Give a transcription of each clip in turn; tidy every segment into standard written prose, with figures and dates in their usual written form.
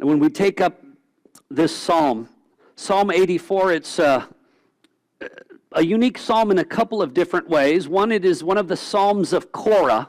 And when we take up this psalm, Psalm 84, it's a unique psalm in a couple of different ways. One, it is one of the psalms of Korah,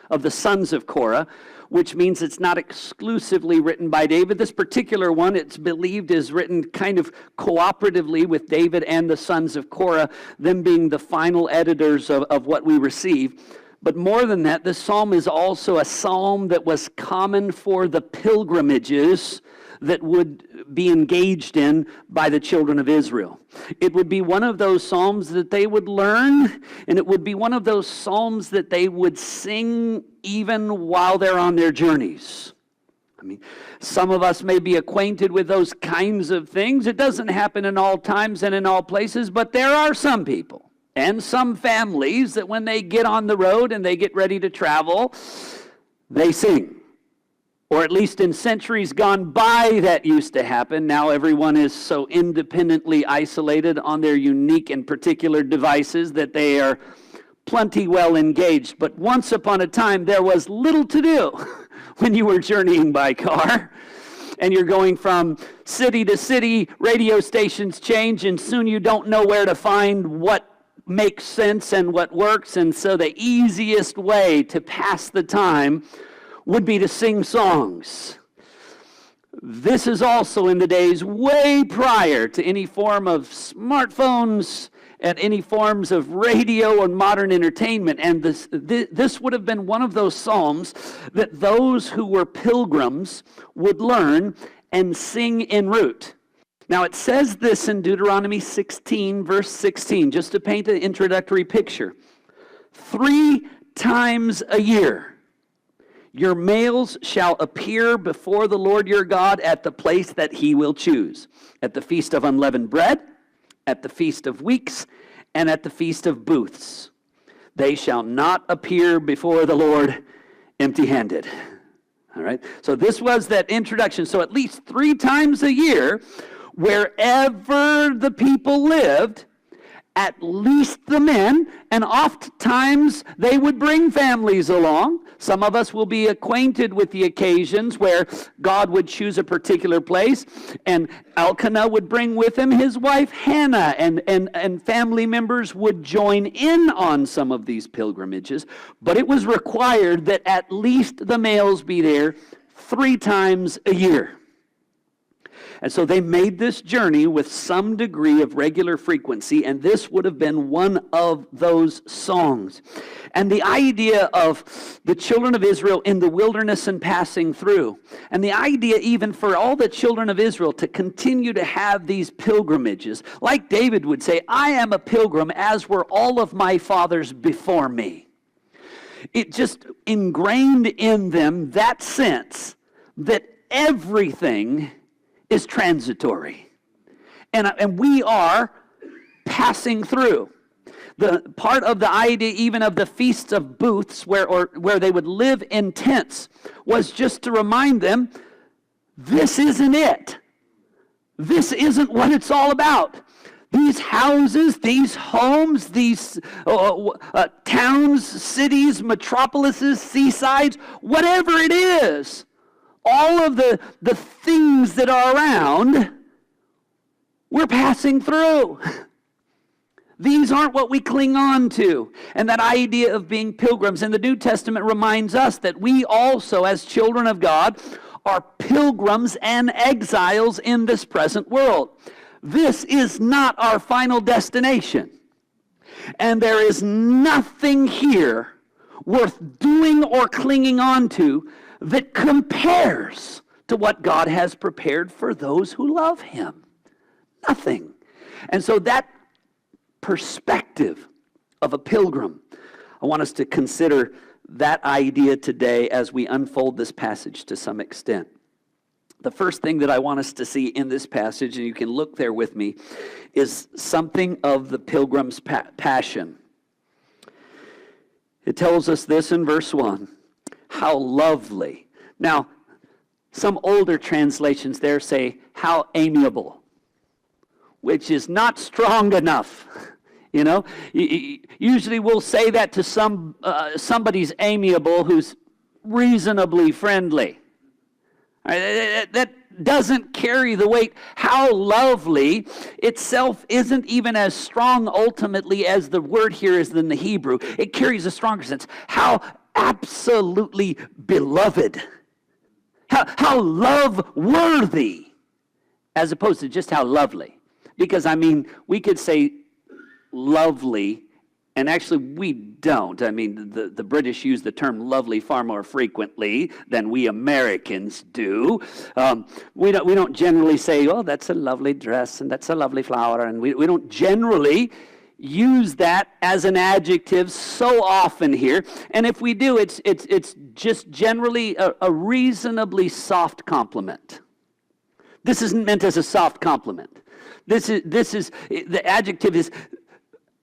of the sons of Korah, which means it's not exclusively written by David. This particular one, it's believed, is written kind of cooperatively with David and the sons of Korah, them being the final editors of what we receive. But more than that, this psalm is also a psalm that was common for the pilgrimages that would be engaged in by the children of Israel. It would be one of those psalms that they would learn, and it would be one of those psalms that they would sing even while they're on their journeys. I mean, some of us may be acquainted with those kinds of things. It doesn't happen in all times and in all places, but there are some people and some families that when they get on the road and they get ready to travel, they sing. Or at least in centuries gone by, that used to happen. Now everyone is so independently isolated on their unique and particular devices that they are plenty well engaged. But once upon a time, there was little to do when you were journeying by car. And you're going from city to city, radio stations change, and soon you don't know where to find what makes sense and what works. And so the easiest way to pass the time would be to sing songs. This is also in the days way prior to any form of smartphones and any forms of radio or modern entertainment. And this would have been one of those psalms that those who were pilgrims would learn and sing en route. Now it says this in Deuteronomy 16, verse 16, just to paint an introductory picture. 3 times a year, your males shall appear before the Lord your God at the place that he will choose, at the feast of unleavened bread, at the feast of weeks, and at the feast of booths. They shall not appear before the Lord empty-handed. All right, so this was that introduction. So at least 3 times a year, wherever the people lived, at least the men, and oftentimes they would bring families along. Some of us will be acquainted with the occasions where God would choose a particular place, and Elkanah would bring with him his wife Hannah, and family members would join in on some of these pilgrimages. But it was required that at least the males be there 3 times a year. And so they made this journey with some degree of regular frequency, and this would have been one of those songs. And the idea of the children of Israel in the wilderness and passing through, and the idea even for all the children of Israel to continue to have these pilgrimages, like David would say, I am a pilgrim as were all of my fathers before me. It just ingrained in them that sense that everything is transitory. And we are passing through. The part of the idea even of the feasts of booths where they would live in tents was just to remind them, this isn't it. This isn't what it's all about. These houses, these homes, these towns, cities, metropolises, seasides, whatever it is, all of the things that are around, we're passing through. These aren't what we cling on to. And that idea of being pilgrims in the New Testament reminds us that we also, as children of God, are pilgrims and exiles in this present world. This is not our final destination. And there is nothing here worth doing or clinging on to that compares to what God has prepared for those who love him. Nothing. And so that perspective of a pilgrim, I want us to consider that idea today as we unfold this passage to some extent. The first thing that I want us to see in this passage, and you can look there with me, is something of the pilgrim's passion. It tells us this in verse 1. How lovely. Now, some older translations there say, how amiable, which is not strong enough. You know, usually we'll say that to somebody's amiable who's reasonably friendly. That doesn't carry the weight. How lovely itself isn't even as strong ultimately as the word here is in the Hebrew. It carries a stronger sense. How absolutely beloved. How love-worthy, as opposed to just how lovely. Because, I mean, we could say lovely, and actually we don't. I mean, the British use the term lovely far more frequently than we Americans do. We don't generally say, oh, that's a lovely dress, and that's a lovely flower, and we don't generally use that as an adjective so often here. And if we do, it's just generally a reasonably soft compliment. This isn't meant as a soft compliment. This is the adjective is,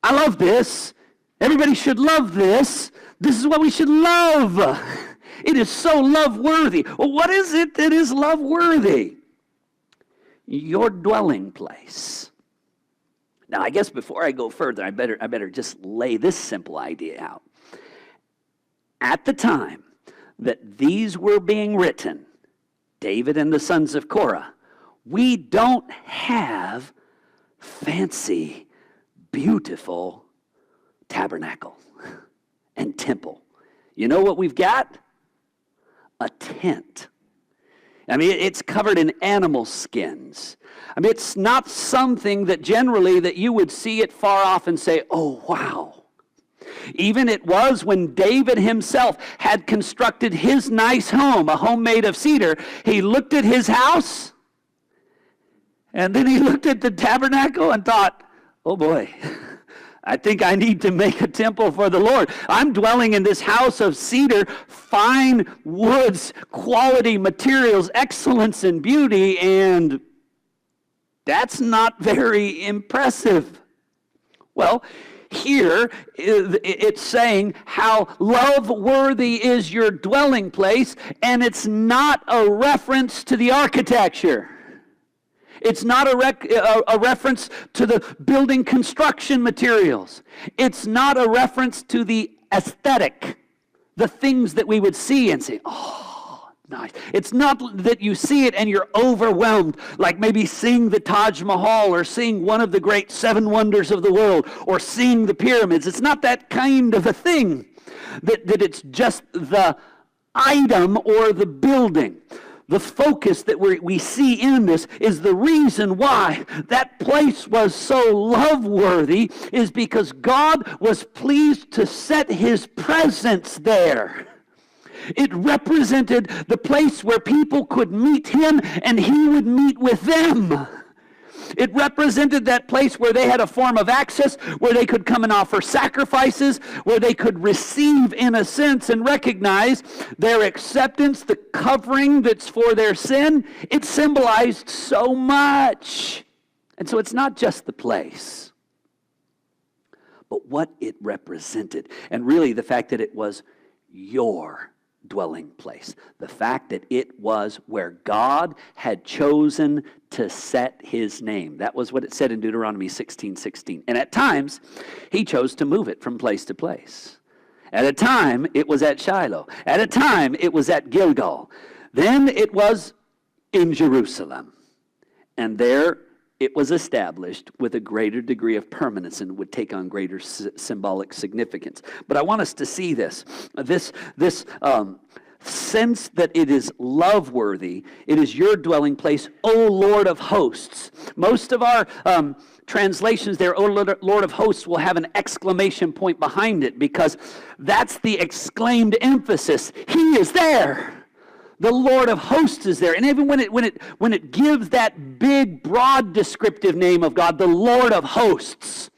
I love this. Everybody should love this. This is what we should love. It is so love-worthy. Well, what is it that is love-worthy? Your dwelling place. Now, I guess before I go further, I better just lay this simple idea out. At the time that these were being written, David and the sons of Korah, we don't have fancy, beautiful tabernacle and temple. You know what we've got? A tent. I mean, it's covered in animal skins. I mean, it's not something that generally that you would see it far off and say, oh, wow. Even it was when David himself had constructed his nice home, a home made of cedar, he looked at his house, and then he looked at the tabernacle and thought, oh boy, I think I need to make a temple for the Lord. I'm dwelling in this house of cedar, fine woods, quality materials, excellence and beauty, and that's not very impressive. Well, here it's saying how love-worthy is your dwelling place, and it's not a reference to the architecture. It's not a reference to the building construction materials. It's not a reference to the aesthetic, the things that we would see and say, oh, nice. It's not that you see it and you're overwhelmed, like maybe seeing the Taj Mahal or seeing one of the great seven wonders of the world or seeing the pyramids. It's not that kind of a thing, that it's just the item or the building. The focus that we see in this is the reason why that place was so love-worthy is because God was pleased to set his presence there. It represented the place where people could meet him and he would meet with them. It represented that place where they had a form of access, where they could come and offer sacrifices, where they could receive, in a sense, and recognize their acceptance, the covering that's for their sin. It symbolized so much. And so it's not just the place, but what it represented. And really the fact that it was your dwelling place. The fact that it was where God had chosen to set his name. That was what it said in Deuteronomy 16:16. And at times, he chose to move it from place to place. At a time, it was at Shiloh. At a time, it was at Gilgal. Then it was in Jerusalem. And there it was established with a greater degree of permanence and would take on greater symbolic significance. But I want us to see this sense that it is love-worthy. It is your dwelling place, O Lord of hosts. Most of our translations there, O Lord of hosts, will have an exclamation point behind it because that's the exclaimed emphasis. He is there. The Lord of hosts is there. And even when it gives that big, broad descriptive name of God, the Lord of hosts,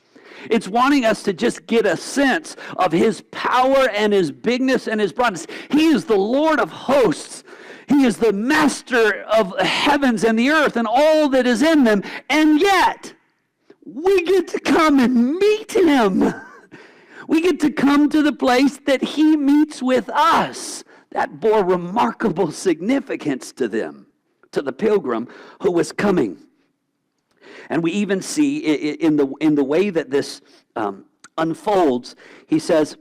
it's wanting us to just get a sense of his power and his bigness and his broadness. He is the Lord of hosts. He is the master of the heavens and the earth and all that is in them. And yet, we get to come and meet him. We get to come to the place that he meets with us. That bore remarkable significance to them, to the pilgrim who was coming. And we even see in the way that this unfolds, he says,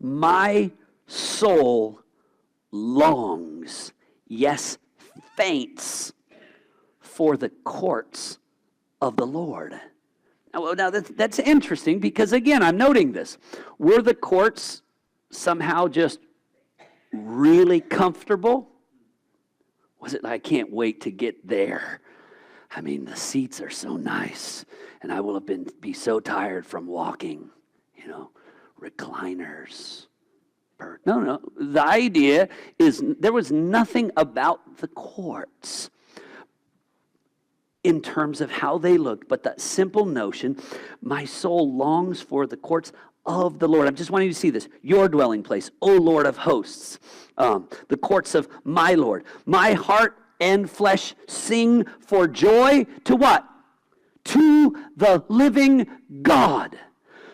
my soul longs, yes, faints for the courts of the Lord. Now that's interesting because, again, I'm noting this. Were the courts somehow just really comfortable? Was it, I can't wait to get there? I mean, the seats are so nice, and I will be so tired from walking, recliners. No. The idea is there was nothing about the courts in terms of how they looked, but that simple notion, my soul longs for the courts of the Lord. I'm just wanting you to see this. Your dwelling place, O Lord of hosts, the courts of my Lord. My heart and flesh sing for joy to what? To the living God.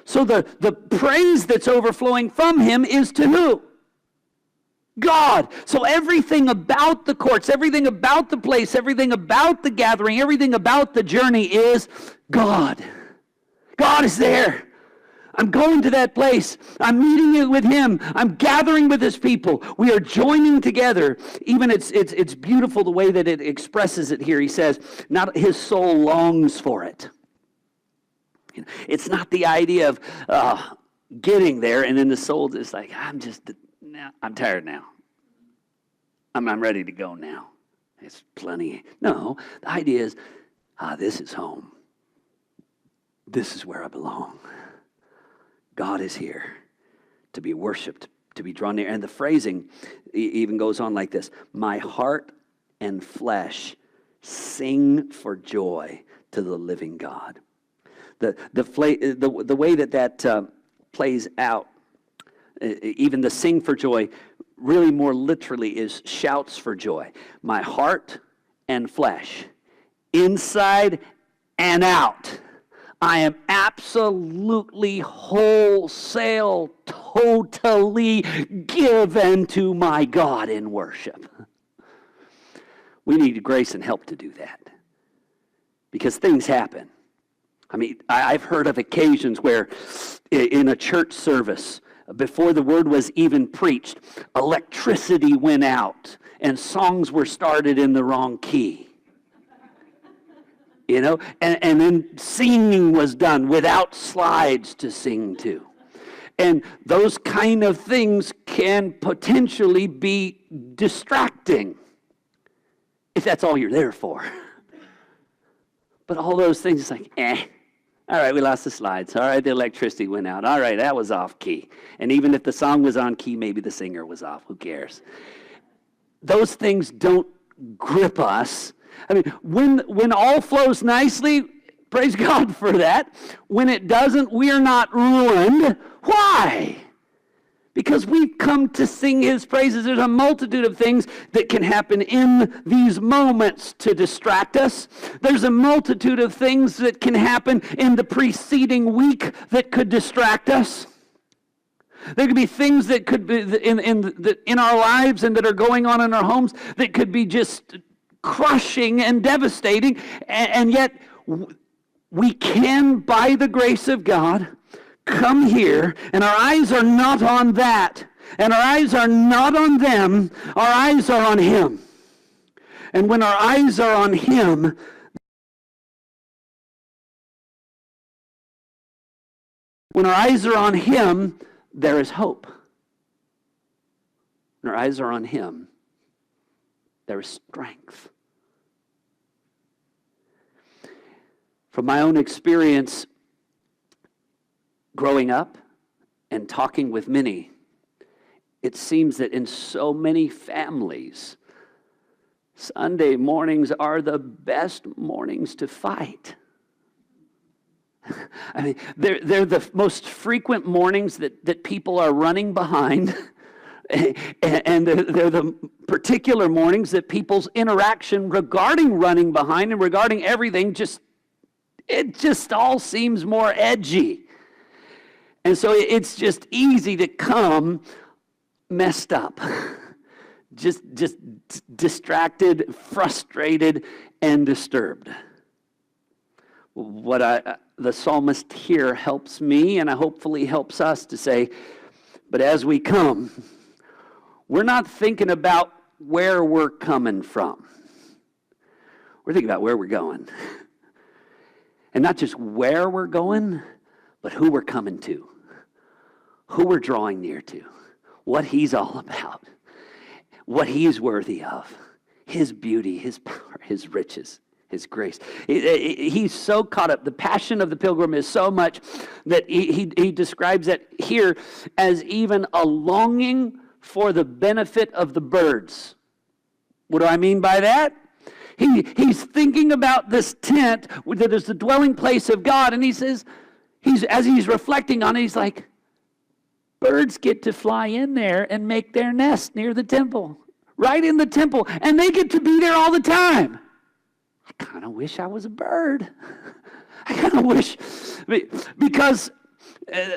So the praise that's overflowing from him is to who? God. So everything about the courts, everything about the place, everything about the gathering, everything about the journey is God. God is there. I'm going to that place. I'm meeting with him. I'm gathering with his people. We are joining together. Even it's beautiful the way that it expresses it here. He says, not his soul longs for it. It's not the idea of getting there and then the soul is like, I'm tired now. I'm ready to go now. It's plenty. No, the idea is, this is home. This is where I belong. God is here to be worshiped, to be drawn near. And the phrasing even goes on like this. My heart and flesh sing for joy to the living God. The way that plays out, even the sing for joy, really more literally is shouts for joy. My heart and flesh, inside and out. I am absolutely wholesale, totally given to my God in worship. We need grace and help to do that because things happen. I mean, I've heard of occasions where in a church service, before the word was even preached, electricity went out and songs were started in the wrong key. And then singing was done without slides to sing to. And those kind of things can potentially be distracting if that's all you're there for. But all those things, it's like, all right, we lost the slides. All right, the electricity went out. All right, that was off key. And even if the song was on key, maybe the singer was off. Who cares? Those things don't grip us. I mean, when all flows nicely, praise God for that. When it doesn't, we're not ruined. Why? Because we've come to sing his praises. There's a multitude of things that can happen in these moments to distract us. There's a multitude of things that can happen in the preceding week that could distract us. There could be things that could be in our lives and that are going on in our homes that could be just crushing and devastating, and yet we can, by the grace of God, come here, and our eyes are not on that, and our eyes are not on them, our eyes are on him. And when our eyes are on him, there is hope. When our eyes are on him, there is strength. From my own experience growing up and talking with many, it seems that in so many families, Sunday mornings are the best mornings to fight. I mean, they're the most frequent mornings that people are running behind. And they're the particular mornings that people's interaction regarding running behind and regarding everything it just all seems more edgy. And so it's just easy to come messed up. Just distracted, frustrated, and disturbed. The psalmist here helps me, and hopefully helps us to say, but as we come, we're not thinking about where we're coming from. We're thinking about where we're going. And not just where we're going, but who we're coming to, who we're drawing near to, what he's all about, what he's worthy of, his beauty, his power, his riches, his grace. He's so caught up. The passion of the pilgrim is so much that he describes it here as even a longing for the benefit of the birds. What do I mean by that? He's thinking about this tent that is the dwelling place of God, and he says, as he's reflecting on it, he's like, birds get to fly in there and make their nest near the temple, right in the temple, and they get to be there all the time. I kind of wish I was a bird. I kind of wish, because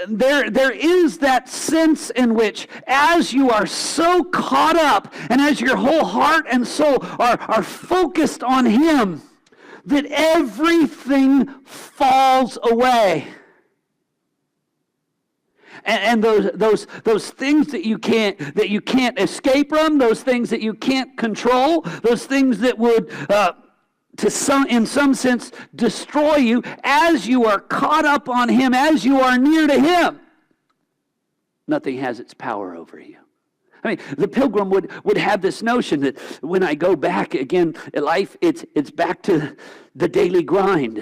there is that sense in which, as you are so caught up and as your whole heart and soul are focused on him, that everything falls away. And those things that you can't escape from, those things that you can't control, those things that would in some sense destroy you, as you are caught up on him, as you are near to him, nothing has its power over you. I mean, the pilgrim would have this notion that when I go back again in life, it's back to the daily grind,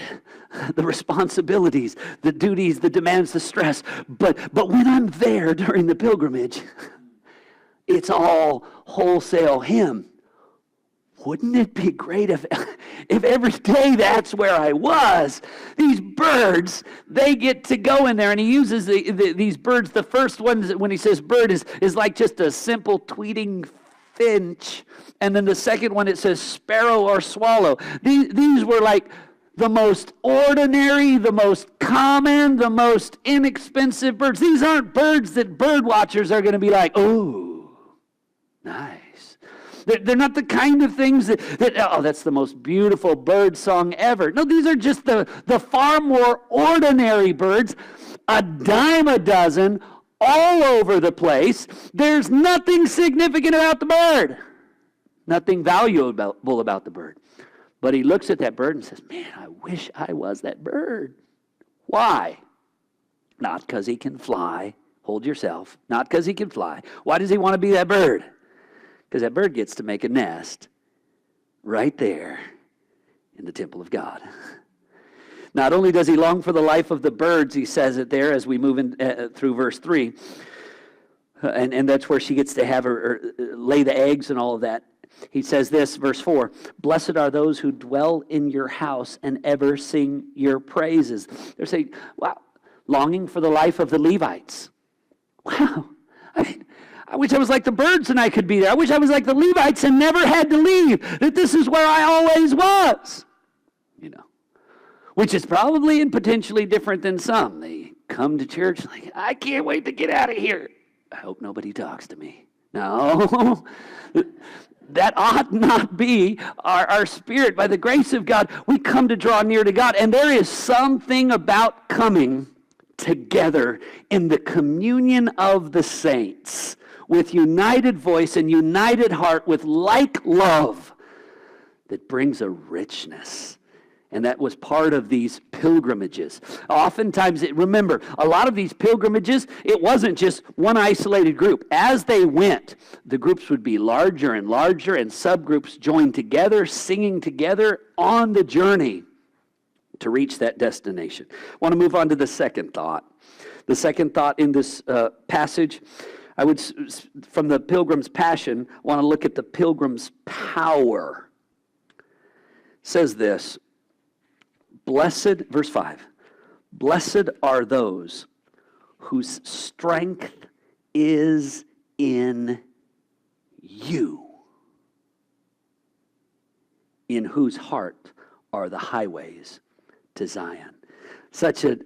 the responsibilities, the duties, the demands, the stress. But when I'm there during the pilgrimage, it's all wholesale him. Wouldn't it be great if every day that's where I was? These birds, they get to go in there, and he uses these birds. The first one, when he says bird, is like just a simple tweeting finch. And then the second one, it says sparrow or swallow. These were like the most ordinary, the most common, the most inexpensive birds. These aren't birds that bird watchers are going to be like, oh, nice. They're not the kind of things that that's the most beautiful bird song ever. No, these are just the far more ordinary birds, a dime a dozen, all over the place. There's nothing significant about the bird, nothing valuable about the bird. But he looks at that bird and says, man, I wish I was that bird. Why? Not because he can fly. Hold yourself. Not because he can fly. Why does he want to be that bird? Because that bird gets to make a nest right there in the temple of God. Not only does he long for the life of the birds, he says it there as we move in through verse 3, and that's where she gets to have her lay the eggs and all of that. He says this, verse 4, blessed are those who dwell in your house and ever sing your praises. They're saying, wow, longing for the life of the Levites. Wow, I wish I was like the birds and I could be there. I wish I was like the Levites and never had to leave. That this is where I always was. Which is probably and potentially different than some. They come to church like, I can't wait to get out of here. I hope nobody talks to me. No. That ought not be our spirit. By the grace of God, we come to draw near to God. And there is something about coming together in the communion of the saints, with united voice and united heart, with like love, that brings a richness. And that was part of these pilgrimages. Oftentimes, remember, a lot of these pilgrimages, it wasn't just one isolated group. As they went, the groups would be larger and larger, and subgroups joined together, singing together on the journey to reach that destination. I want to move on to the second thought. The second thought in this passage, I would, from the pilgrim's passion, want to look at the pilgrim's power. It says this, blessed, verse 5, blessed are those whose strength is in you, in whose heart are the highways to Zion. Such an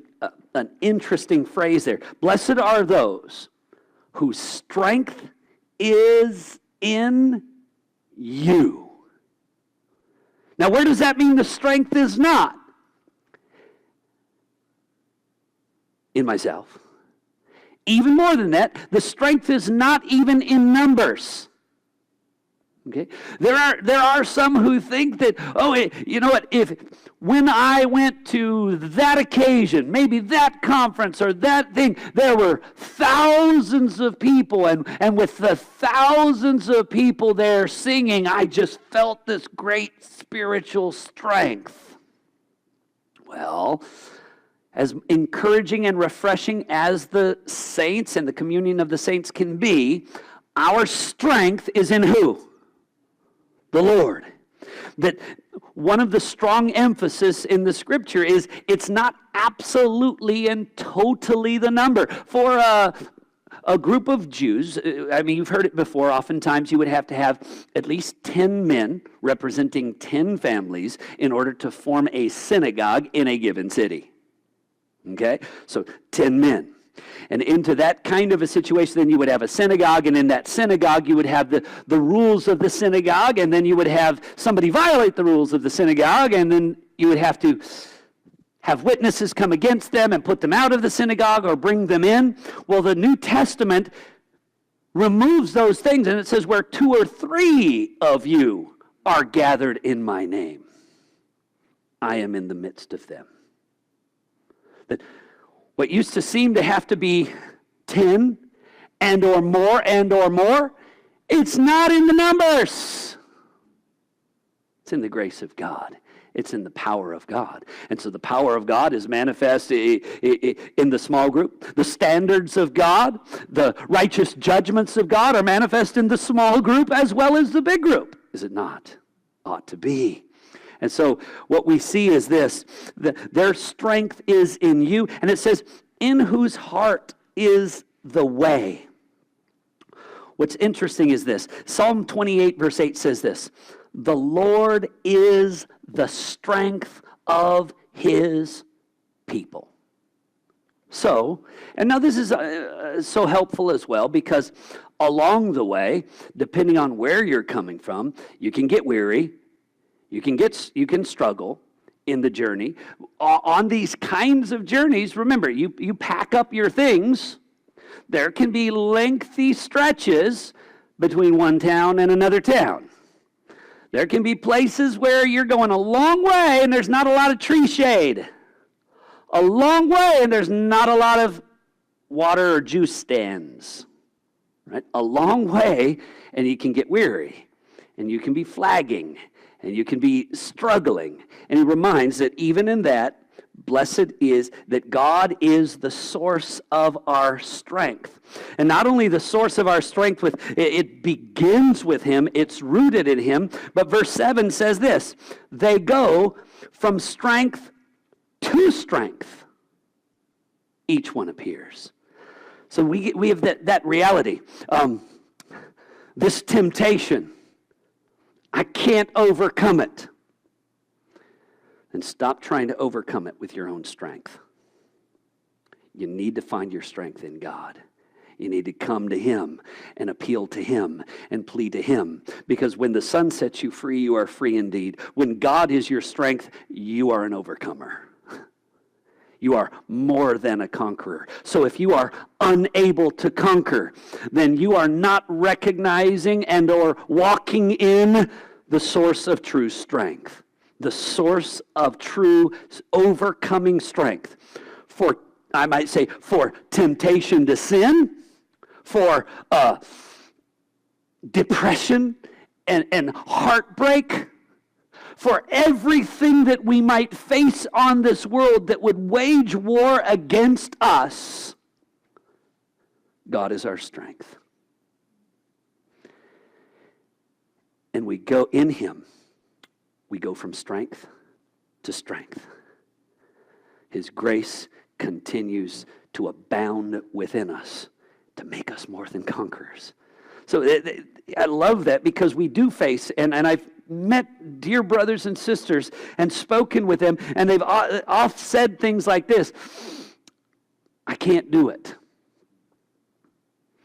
interesting phrase there. Blessed are those whose strength is in you. Now, where does that mean the strength is not? In myself. Even more than that, the strength is not even in numbers. Okay? There are some who think that, oh, you know what, when I went to that occasion, maybe that conference or that thing, there were thousands of people, and with the thousands of people there singing, I just felt this great spiritual strength. Well, as encouraging and refreshing as the saints and the communion of the saints can be, our strength is in who? The Lord. That one of the strong emphasis in the scripture is it's not absolutely and totally the number. For a group of Jews, I mean, you've heard it before, oftentimes you would have to have at least 10 men representing 10 families in order to form a synagogue in a given city. Okay? So 10 men. And into that kind of a situation, then you would have a synagogue, and in that synagogue you would have the rules of the synagogue, and then you would have somebody violate the rules of the synagogue, and then you would have to have witnesses come against them and put them out of the synagogue or bring them in. Well, the New Testament removes those things, and it says, where 2 or 3 of you are gathered in my name, I am in the midst of them. That what used to seem to have to be 10 and or more, it's not in the numbers. It's in the grace of God. It's in the power of God. And so the power of God is manifest in the small group. The standards of God, the righteous judgments of God are manifest in the small group as well as the big group. Is it not? Ought to be. And so what we see is this, their strength is in you. And it says, in whose heart is the way. What's interesting is this. Psalm 28 verse 8 says this, the Lord is the strength of his people. So, and now this is so helpful as well, because along the way, depending on where you're coming from, you can get weary. You can struggle in the journey. On these kinds of journeys, remember, you pack up your things. There can be lengthy stretches between one town and another town. There can be places where you're going a long way and there's not a lot of tree shade. A long way and there's not a lot of water or juice stands. Right? A long way and you can get weary and you can be flagging. And you can be struggling. And he reminds that even in that, blessed is that God is the source of our strength. And not only the source of our strength, it begins with him, it's rooted in him. But verse 7 says this, they go from strength to strength. Each one appears. So we have that reality. This temptation, I can't overcome it. And stop trying to overcome it with your own strength. You need to find your strength in God. You need to come to him and appeal to him and plead to him. Because when the Son sets you free, you are free indeed. When God is your strength, you are an overcomer. You are more than a conqueror. So if you are unable to conquer, then you are not recognizing and or walking in the source of true strength. The source of true overcoming strength. For, I might say, for temptation to sin, for depression and heartbreak, for everything that we might face on this world that would wage war against us, God is our strength. And we go in him. We go from strength to strength. His grace continues to abound within us to make us more than conquerors. So I love that, because we do face, and I've met dear brothers and sisters and spoken with them, and they've oft said things like this, I can't do it.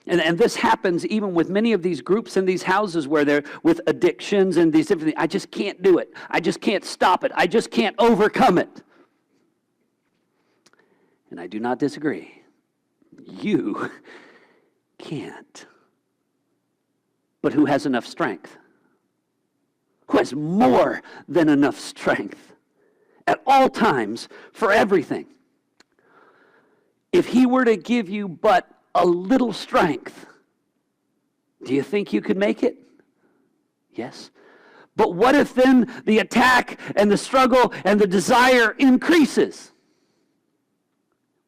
And this happens even with many of these groups in these houses where they're with addictions and these different things. I just can't do it. I just can't stop it. I just can't overcome it. And I do not disagree. You can't. But who has enough strength? who has more than enough strength at all times for everything. If he were to give you but a little strength, do you think you could make it? Yes. But what if then the attack and the struggle and the desire increases?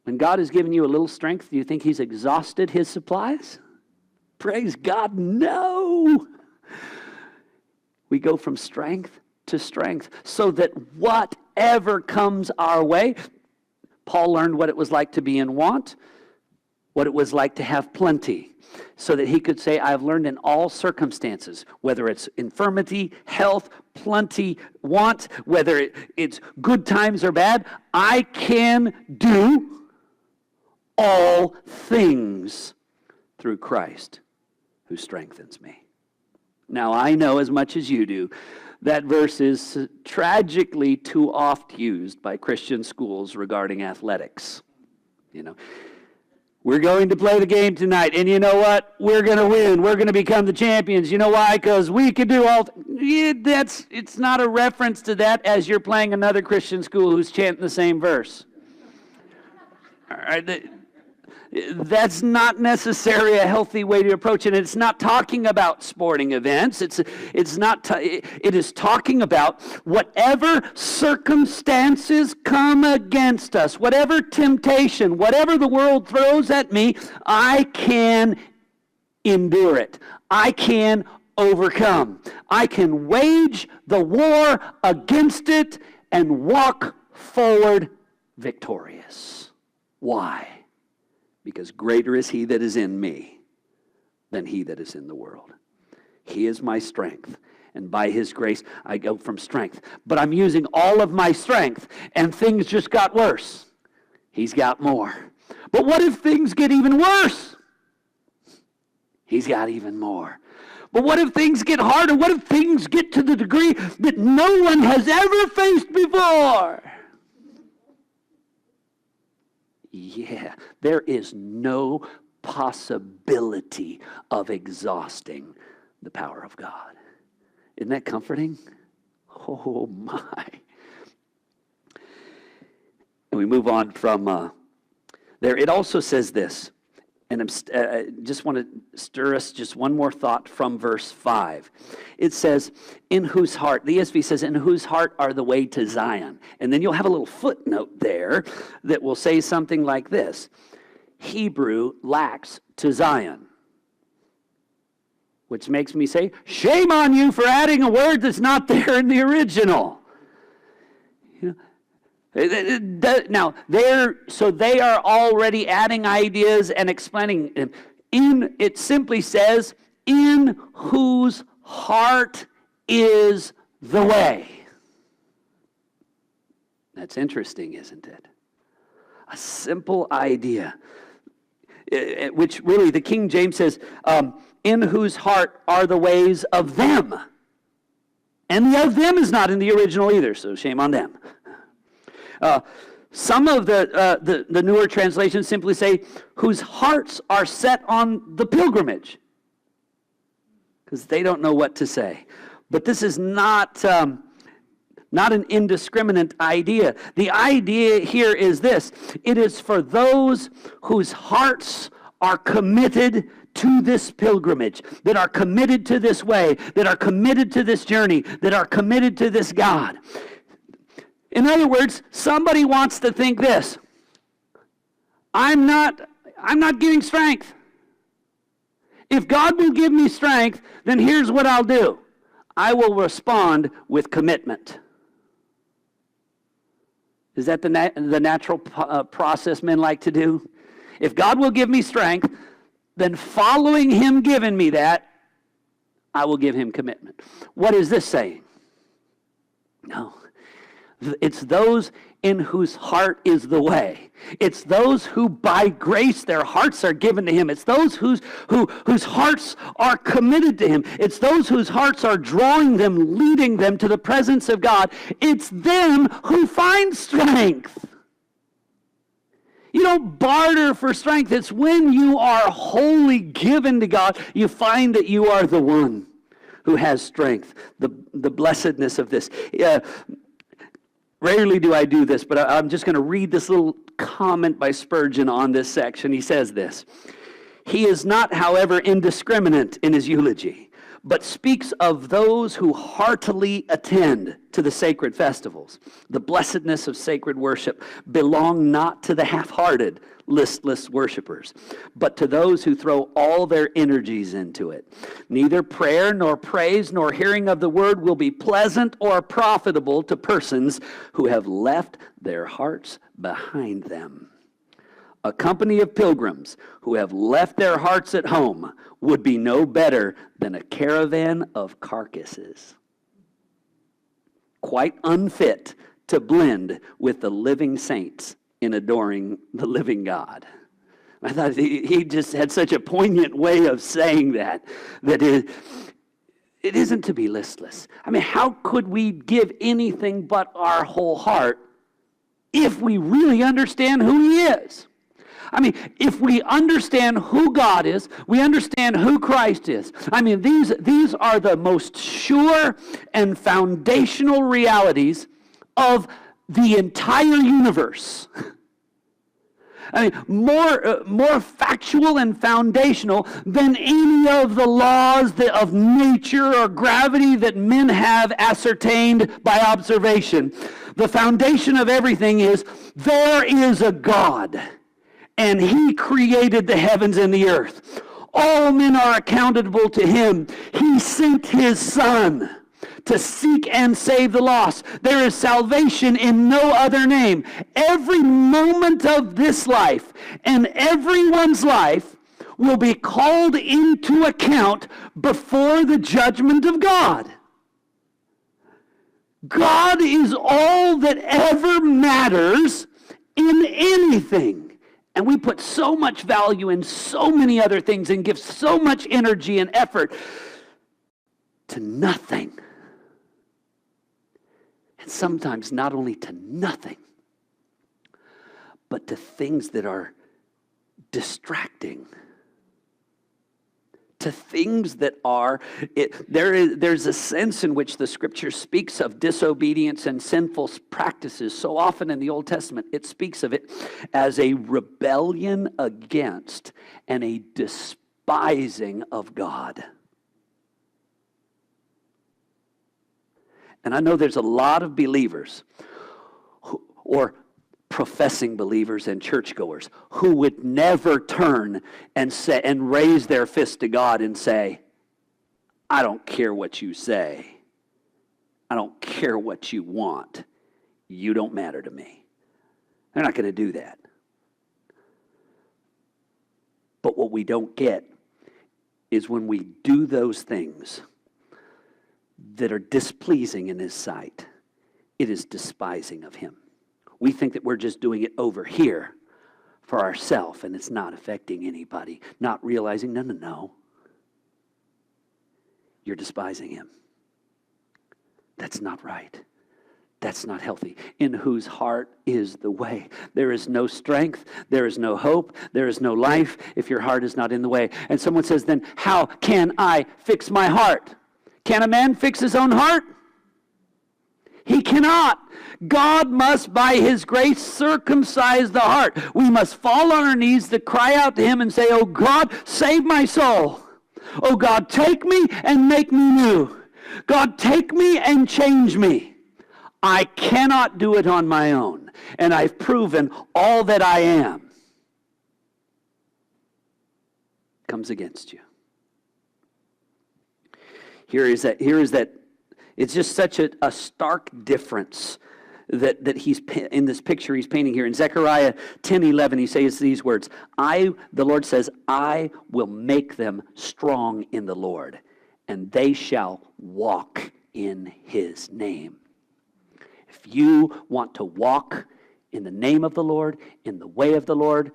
When God has given you a little strength, do you think he's exhausted his supplies? Praise God, no. We go from strength to strength so that whatever comes our way, Paul learned what it was like to be in want, what it was like to have plenty, so that he could say, I've learned in all circumstances, whether it's infirmity, health, plenty, want, whether it's good times or bad, I can do all things through Christ who strengthens me. Now, I know as much as you do, that verse is tragically too oft used by Christian schools regarding athletics. You know, we're going to play the game tonight, and you know what? We're going to win. We're going to become the champions. You know why? Because we can do all. It's not a reference to that as you're playing another Christian school who's chanting the same verse. All right. That's not necessarily a healthy way to approach it. It's not talking about sporting events. It is talking about whatever circumstances come against us, whatever temptation, whatever the world throws at me, I can endure it. I can overcome. I can wage the war against it and walk forward victorious. Why? Because greater is he that is in me than he that is in the world. He is my strength, and by his grace I go from strength. But I'm using all of my strength, and things just got worse. He's got more. But what if things get even worse? He's got even more. But what if things get harder? What if things get to the degree that no one has ever faced before? Yeah, there is no possibility of exhausting the power of God. Isn't that comforting? Oh my. And we move on from there. It also says this, and I just want to stir us just one more thought from verse 5. It says, in whose heart, the ESV says, in whose heart are the way to Zion. And then you'll have a little footnote there that will say something like this. Hebrew lacks to Zion. Which makes me say, shame on you for adding a word that's not there in the original. Now, they are already adding ideas and explaining. It simply says, in whose heart is the way. That's interesting, isn't it? A simple idea, which really the King James says, in whose heart are the ways of them. And the of them is not in the original either, so shame on them. Some of the newer translations simply say, whose hearts are set on the pilgrimage, because they don't know what to say. But this is not an indiscriminate idea. The idea here is this. It is for those whose hearts are committed to this pilgrimage, that are committed to this way, that are committed to this journey, that are committed to this God. In other words, somebody wants to think this. I'm not getting strength. If God will give me strength, then here's what I'll do. I will respond with commitment. Is that the natural process men like to do? If God will give me strength, then following him giving me that, I will give him commitment. What is this saying? No. It's those in whose heart is the way. It's those who by grace their hearts are given to him. It's those whose hearts are committed to him. It's those whose hearts are drawing them, leading them to the presence of God. It's them who find strength. You don't barter for strength. It's when you are wholly given to God, you find that you are the one who has strength. The the blessedness of this. Rarely do I do this, but I'm just going to read this little comment by Spurgeon on this section. He says this: "He is not, however, indiscriminate in his eulogy, but speaks of those who heartily attend to the sacred festivals. The blessedness of sacred worship belong not to the half-hearted, listless worshipers, but to those who throw all their energies into it. Neither prayer nor praise nor hearing of the word will be pleasant or profitable to persons who have left their hearts behind them. A company of pilgrims who have left their hearts at home would be no better than a caravan of carcasses, quite unfit to blend with the living saints in adoring the living God." I thought he just had such a poignant way of saying that it isn't to be listless. I mean, how could we give anything but our whole heart if we really understand who he is? I mean, if we understand who God is, we understand who Christ is. I mean, these are the most sure and foundational realities of the entire universe. I mean, more factual and foundational than any of the laws of nature or gravity that men have ascertained by observation. The foundation of everything is there is a God, and he created the heavens and the earth. All men are accountable to him. He sent his Son to seek and save the lost. There is salvation in no other name. Every moment of this life and everyone's life will be called into account before the judgment of God. God is all that ever matters in anything. And we put so much value in so many other things and give so much energy and effort to nothing. And sometimes not only to nothing, but to things that are distracting. To things that are, there's a sense in which the Scripture speaks of disobedience and sinful practices. So often in the Old Testament, it speaks of it as a rebellion against and a despising of God. And I know there's a lot of believers or professing believers and churchgoers who would never turn and say and raise their fist to God and say, "I don't care what you say. I don't care what you want. You don't matter to me." They're not going to do that. But what we don't get is when we do those things that are displeasing in his sight, it is despising of him. We think that we're just doing it over here for ourselves and it's not affecting anybody, not realizing, no. You're despising him. That's not right. That's not healthy. In whose heart is the way. There is no strength. There is no hope. There is no life if your heart is not in the way. And someone says, then how can I fix my heart? Can a man fix his own heart? He cannot. God must, by his grace, circumcise the heart. We must fall on our knees to cry out to him and say, "Oh God, save my soul. Oh God, take me and make me new. God, take me and change me. I cannot do it on my own, and I've proven all that I am comes against you." Here is that. It's just such a stark difference that he's in this picture he's painting here. In Zechariah 10:11, he says these words, the Lord says, "I will make them strong in the Lord, and they shall walk in his name." If you want to walk in the name of the Lord, in the way of the Lord,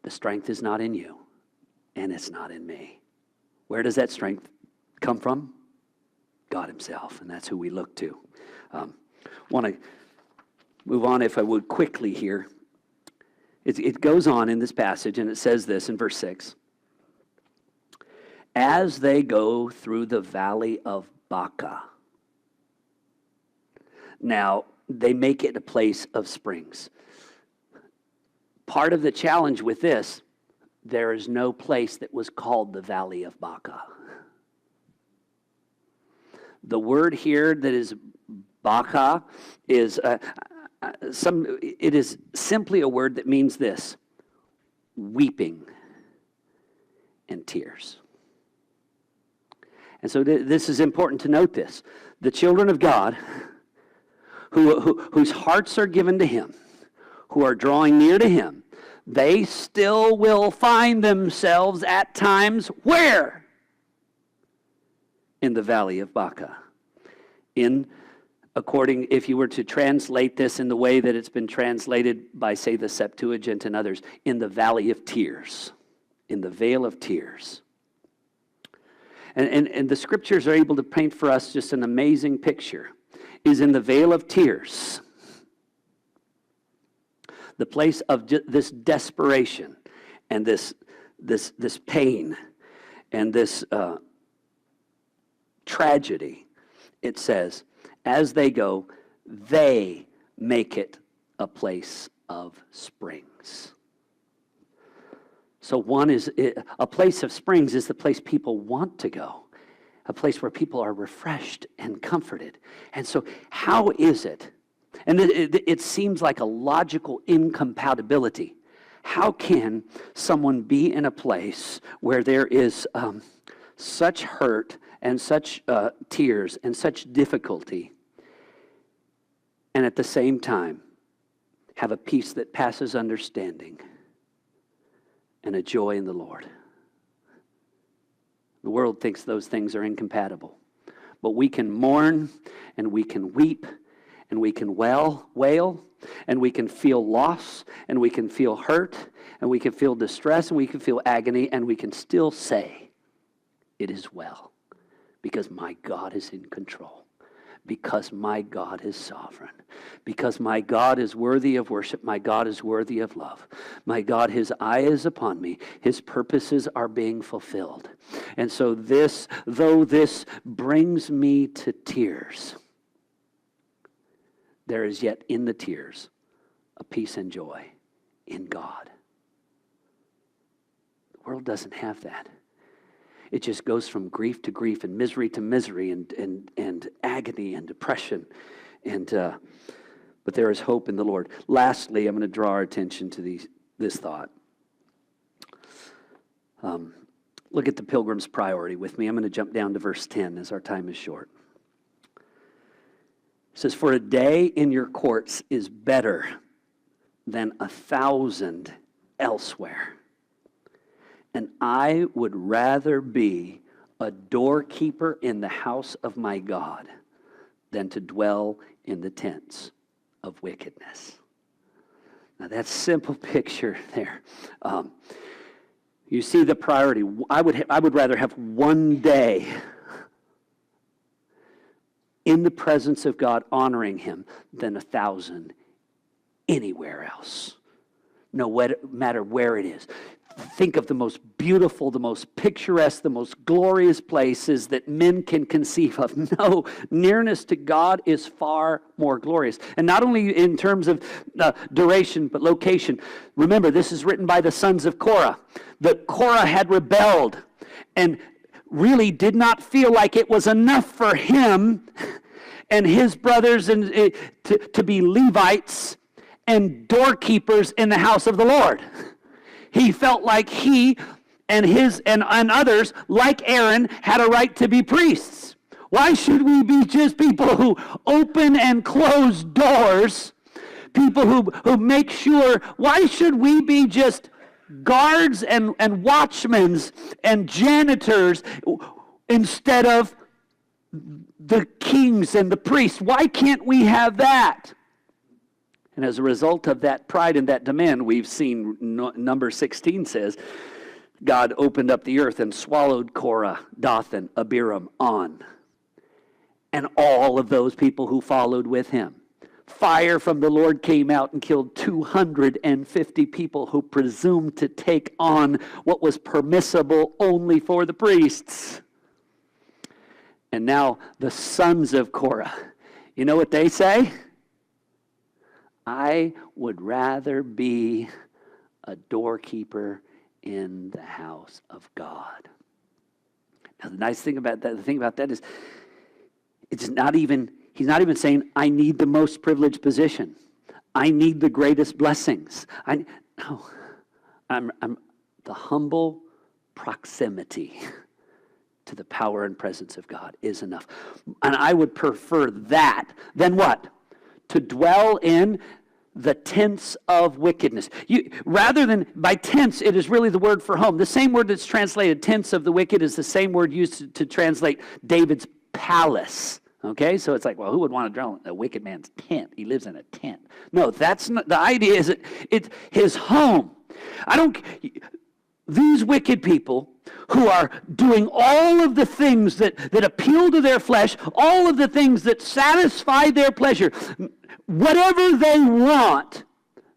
the strength is not in you, and it's not in me. Where does that strength come from? God himself, and that's who we look to. Want to move on, if I would, quickly here. It goes on in this passage, and it says this in verse 6. As they go through the valley of Baca. Now, they make it a place of springs. Part of the challenge with this, there is no place that was called the Valley of Baca. The word here that is Baca is it is simply a word that means this: weeping and tears. And so this is important to note this. The children of God, whose hearts are given to Him, who are drawing near to Him, they still will find themselves at times where? In the Valley of Baca. If you were to translate this in the way that it's been translated by, say, the Septuagint and others, in the Valley of Tears, in the Vale of Tears. And the Scriptures are able to paint for us just an amazing picture. Is in the Vale of Tears, the place of this desperation and this pain and this tragedy. It says, as they go, they make it a place of springs. So a place of springs is the place people want to go, a place where people are refreshed and comforted. And so how is it? And it seems like a logical incompatibility. How can someone be in a place where there is such hurt and such tears and such difficulty, and at the same time have a peace that passes understanding and a joy in the Lord? The world thinks those things are incompatible. But we can mourn, and we can weep, and we can wail, and we can feel loss, and we can feel hurt, and we can feel distress, and we can feel agony, and we can still say, it is well, because my God is in control, because my God is sovereign, because my God is worthy of worship, my God is worthy of love. My God, His eye is upon me, His purposes are being fulfilled. And so though this brings me to tears, there is yet in the tears a peace and joy in God. The world doesn't have that. It just goes from grief to grief and misery to misery and agony and depression. But there is hope in the Lord. Lastly, I'm going to draw our attention to this thought. Look at the Pilgrims' priority with me. I'm going to jump down to verse 10 as our time is short. It says, for a day in your courts is better than 1,000 elsewhere. And I would rather be a doorkeeper in the house of my God than to dwell in the tents of wickedness. Now that simple picture there. You see the priority. I would rather have one day in the presence of God honoring Him than 1,000 anywhere else. No matter where it is. Think of the most beautiful, the most picturesque, the most glorious places that men can conceive of. No, nearness to God is far more glorious. And not only in terms of duration, but location. Remember, this is written by the sons of Korah. That Korah had rebelled and really did not feel like it was enough for him and his brothers to be Levites and doorkeepers in the house of the Lord. He felt like he and others, like Aaron, had a right to be priests. Why should we be just people who open and close doors? People who make sure, why should we be just guards and watchmen and janitors instead of the kings and the priests? Why can't we have that? And as a result of that pride and that demand, we've seen number 16 says, God opened up the earth and swallowed Korah, Dathan, Abiram, On, and all of those people who followed with him. Fire from the Lord came out and killed 250 people who presumed to take on what was permissible only for the priests. And now the sons of Korah, you know what they say? I would rather be a doorkeeper in the house of God. Now the nice thing about that, the thing about that is, he's not even saying, I need the most privileged position. I need the greatest blessings. No, I'm the humble proximity to the power and presence of God is enough. And I would prefer that than what? To dwell in the tents of wickedness. Rather than, by tents, it is really the word for home. The same word that's translated tents of the wicked is the same word used to translate David's palace. Okay, so it's like, well, who would want to dwell in a wicked man's tent? He lives in a tent. No, that's not, the idea is that it's his home. These wicked people who are doing all of the things that appeal to their flesh, all of the things that satisfy their pleasure, whatever they want,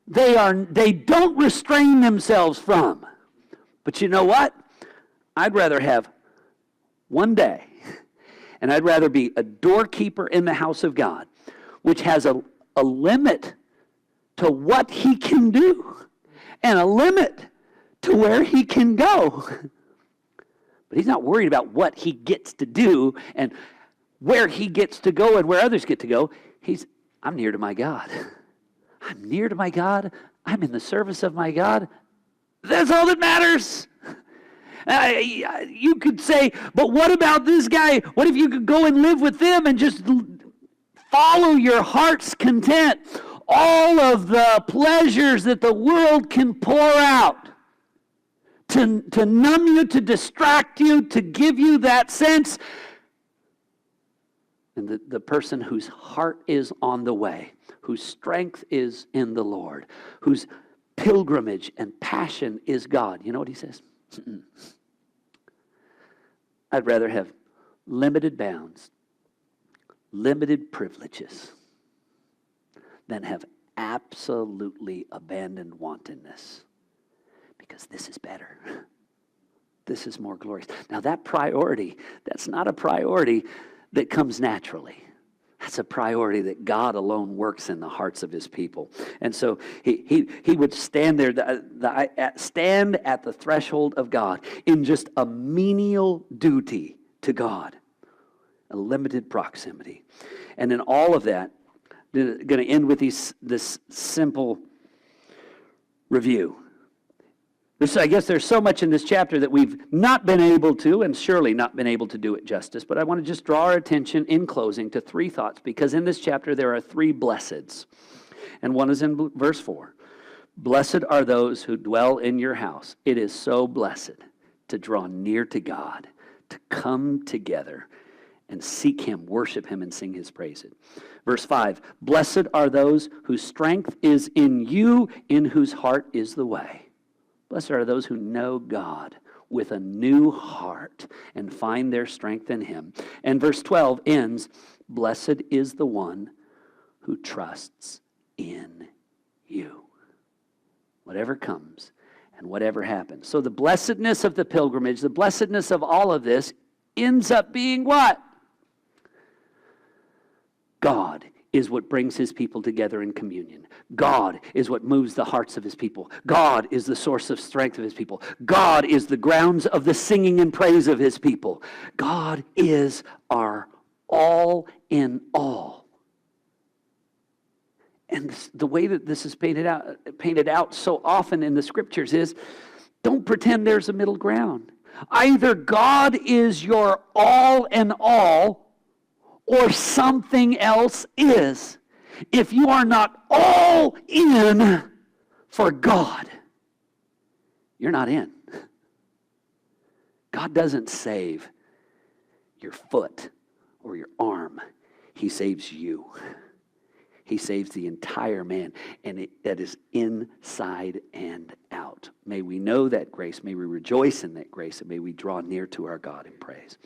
they don't restrain themselves from. But you know what? I'd rather have one day, and I'd rather be a doorkeeper in the house of God, which has a limit to what he can do and a limit to where he can go. But he's not worried about what he gets to do and where he gets to go and where others get to go. I'm near to my God. I'm near to my God. I'm in the service of my God. That's all that matters. You could say, but what about this guy? What if you could go and live with them and just follow your heart's content? All of the pleasures that the world can pour out to numb you, to distract you, to give you that sense. And the person whose heart is on the way, whose strength is in the Lord, whose pilgrimage and passion is God. You know what he says? I'd rather have limited bounds, limited privileges, than have absolutely abandoned wantonness. Because this is better. This is more glorious. Now that priority, that's not a priority that comes naturally. That's a priority that God alone works in the hearts of his people. And so he would stand there, stand at the threshold of God in just a menial duty to God, a limited proximity. And in all of that, I'm going to end with this simple review. I guess there's so much in this chapter that we've not been able to, and surely not been able to do it justice, but I want to just draw our attention in closing to three thoughts, because in this chapter there are three blesseds. And one is in verse 4. Blessed are those who dwell in your house. It is so blessed to draw near to God, to come together and seek him, worship him, and sing his praises. Verse 5, blessed are those whose strength is in you, in whose heart is the way. Blessed are those who know God with a new heart and find their strength in him. And verse 12 ends, blessed is the one who trusts in you. Whatever comes and whatever happens. So the blessedness of the pilgrimage, the blessedness of all of this ends up being what? God is what brings his people together in communion. God is what moves the hearts of his people. God is the source of strength of his people. God is the grounds of the singing and praise of his people. God is our all in all. And the way that this is painted out so often in the scriptures is, don't pretend there's a middle ground. Either God is your all in all, or something else is. If you are not all in for God, you're not in. God doesn't save your foot or your arm. He saves you. He saves the entire man, and that is inside and out. May we know that grace. May we rejoice in that grace, and may we draw near to our God in praise.